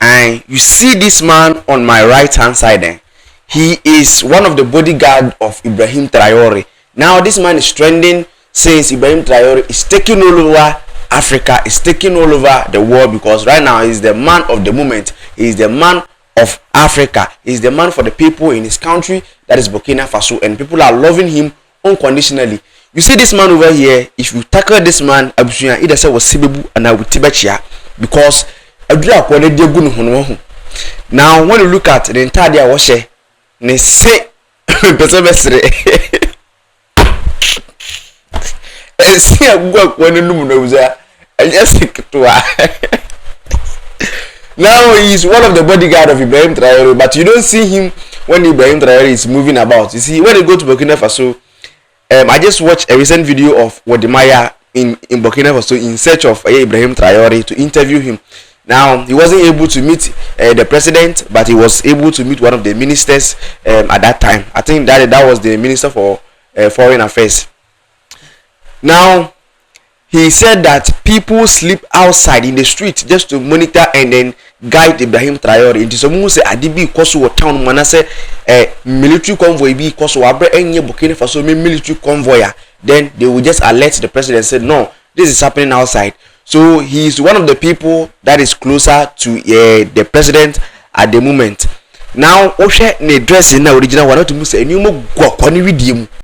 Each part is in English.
And you see this man on my right hand side there. He is one of the bodyguard of Ibrahim Traore. Now this man is trending since Ibrahim Traore is taking all over Africa, is taking all over the world, because right now he's the man of the moment. He's the man of Africa. He's the man for the people in his country, that is Burkina Faso, and people are loving him unconditionally. You see this man over here, if you tackle this man, either say was Sibebu and I will Tibechia, because now when you look at the entire washe, they say see a work when the moon was there. I just think to now he is one of the bodyguard of Ibrahim Traore, but you don't see him when Ibrahim Traore is moving about. You see, when they go to Burkina Faso, I just watched a recent video of Wadimaya in Burkina Faso in search of Ibrahim Traore to interview him. Now he wasn't able to meet the president, but he was able to meet one of the ministers at that time. I think that was the minister for foreign affairs. Now he said that people sleep outside in the street just to monitor and then guide Ibrahim Traore. Into some say Adibi Koso town manase military convoy be Koso abre enye Burkina Faso military convoy. Then they will just alert the president and say no, this is happening outside. So he is one of the people that is closer to the president at the moment. Now Oshe ne dress in the original one to say new mo.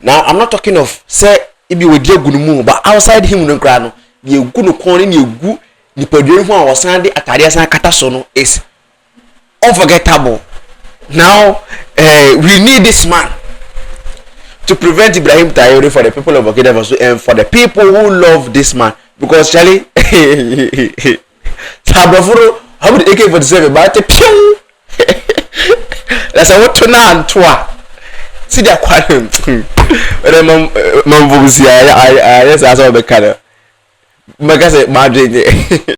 Now I'm not talking of say ibi we die gunumu, but outside him no kra no ye gu no kon ni egu ni padwe hu a wosan de atade san kata so no is unforgettable. Now we need this man to prevent Ibrahim Traore for the people of Burkina Faso and for the people who love this man, because Charlie Sabrafuro how would AK-47 but pew that's a what to na antoa. See that quite when mom I yes I saw the color. Magase madrid